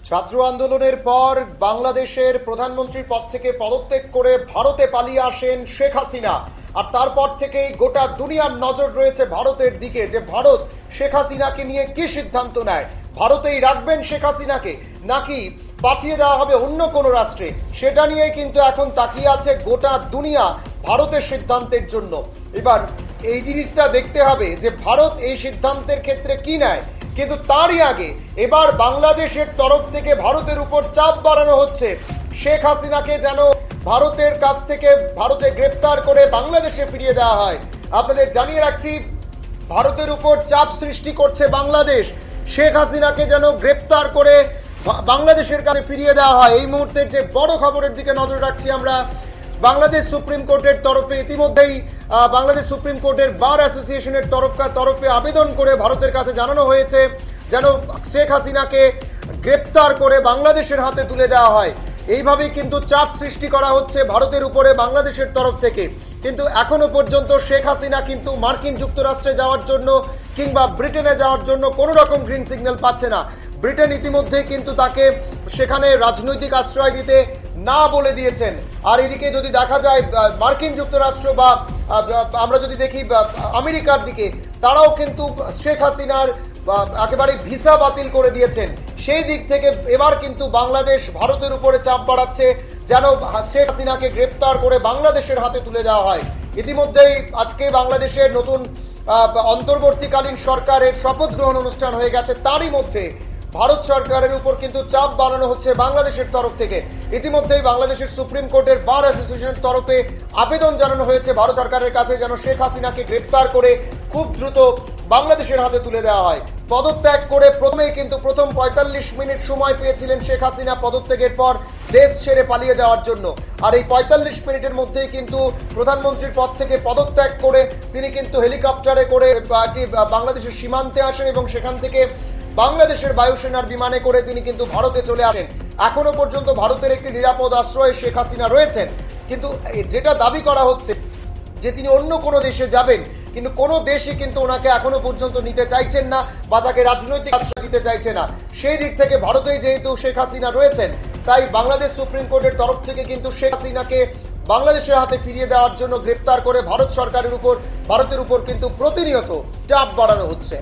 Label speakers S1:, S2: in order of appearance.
S1: ছাত্র আন্দোলনের পর বাংলাদেশের প্রধানমন্ত্রীর পদ থেকে পদত্যাগ করে ভারতে পালিয়ে আসেন শেখ হাসিনা। আর তারপর থেকেই গোটা দুনিয়ার নজর রয়েছে ভারতের দিকে যে ভারত শেখ হাসিনাকে নিয়ে কি সিদ্ধান্ত নেয়। ভারতেই রাখবেন শেখ হাসিনাকে নাকি পাঠিয়ে দেওয়া হবে অন্য কোনো রাষ্ট্রে, সেটা নিয়ে কিন্তু এখন তাকিয়ে আছে গোটা দুনিয়া ভারতের সিদ্ধান্তের জন্য। এবার এই জিনিসটা দেখতে হবে যে ভারত এই সিদ্ধান্তের ক্ষেত্রে কি নেয়। কিন্তু তারই আগে এবার বাংলাদেশের তরফ থেকে ভারতের উপর চাপ বাড়ানো হচ্ছে শেখ হাসিনাকে যেন ভারতের কাছ থেকে ভারতে গ্রেপ্তার করে বাংলাদেশে ফিরিয়ে দেওয়া হয়। আপনাদের জানিয়ে রাখছি, ভারতের উপর চাপ সৃষ্টি করছে বাংলাদেশ, শেখ হাসিনাকে যেন গ্রেপ্তার করে বাংলাদেশের কাছে ফিরিয়ে দেওয়া হয়। এই মুহূর্তের যে বড় খবরের দিকে নজর রাখছি আমরা, বাংলাদেশ সুপ্রিম কোর্টের তরফে ইতিমধ্যেই বাংলাদেশ সুপ্রিম কোর্টের বার অ্যাসোসিয়েশনের তরফে আবেদন করে ভারতের কাছে জানানো হয়েছে যেন শেখ হাসিনাকে গ্রেপ্তার করে বাংলাদেশের হাতে তুলে দেওয়া হয়। এইভাবেই কিন্তু চাপ সৃষ্টি করা হচ্ছে ভারতের উপরে বাংলাদেশের তরফ থেকে। কিন্তু এখনো পর্যন্ত শেখ হাসিনা কিন্তু মার্কিন যুক্তরাষ্ট্রে যাওয়ার জন্য কিংবা ব্রিটেনে যাওয়ার জন্য কোনো রকম গ্রিন সিগন্যাল পাচ্ছে না। ব্রিটেন ইতিমধ্যে কিন্তু তাকে সেখানে রাজনৈতিক আশ্রয় দিতে না বলে দিয়েছেন। আর এদিকে যদি দেখা যায় মার্কিন যুক্তরাষ্ট্র বা আমরা যদি দেখি আমেরিকার দিকে, তারাও কিন্তু শেখ হাসিনার একেবারে ভিসা বাতিল করে দিয়েছেন। সেই দিক থেকে এবার কিন্তু বাংলাদেশ ভারতের উপরে চাপ বাড়াচ্ছে যেন শেখ হাসিনাকে গ্রেপ্তার করে বাংলাদেশের হাতে তুলে দেওয়া হয়। ইতিমধ্যেই আজকে বাংলাদেশের নতুন অন্তর্বর্তীকালীন সরকারের শপথ গ্রহণ অনুষ্ঠান হয়ে গেছে। তারই মধ্যে ভারত সরকারের উপর কিন্তু চাপ বাড়ানো হচ্ছে বাংলাদেশের তরফ থেকে। ইতিমধ্যেই বাংলাদেশের সুপ্রিম কোর্টের বার অ্যাসোসিয়েশনের তরফে আবেদন জানানো হয়েছে ভারত সরকারের কাছে যেন শেখ হাসিনাকে গ্রেপ্তার করে খুব দ্রুত বাংলাদেশের হাতে তুলে দেওয়া হয়। পদত্যাগ করে প্রথমেই কিন্তু প্রথম ৪৫ মিনিট সময় পেয়েছিলেন শেখ হাসিনা পদত্যাগের পর দেশ ছেড়ে পালিয়ে যাওয়ার জন্য। আর এই ৪৫ মিনিটের মধ্যেই কিন্তু প্রধানমন্ত্রীর পদ থেকে পদত্যাগ করে তিনি কিন্তু হেলিকপ্টারে করে বাংলাদেশের সীমান্তে আসেন এবং সেখান থেকে বাংলাদেশের বায়ুসেনার বিমানে করে তিনি কিন্তু ভারতে চলে আসেন। এখনো পর্যন্ত ভারতের একটি নিরাপদ আশ্রয়ে শেখ হাসিনা রয়েছেন। কিন্তু যেটা দাবি করা হচ্ছে যে তিনি অন্য কোনো দেশে যাবেন, কিন্তু কোনো দেশই কিন্তু ওনাকে এখনো পর্যন্ত নিতে চাইছেন না বা তাকে রাজনৈতিক আশ্রয় দিতে চাইছে না। সেই দিক থেকে ভারতেই যেহেতু শেখ হাসিনা রয়েছেন, তাই বাংলাদেশ সুপ্রিম কোর্টের তরফ থেকে কিন্তু শেখ হাসিনাকে বাংলাদেশের হাতে ফিরিয়ে দেওয়ার জন্য গ্রেপ্তার করে ভারতের উপর কিন্তু প্রতিনিয়ত চাপ বাড়ানো হচ্ছে।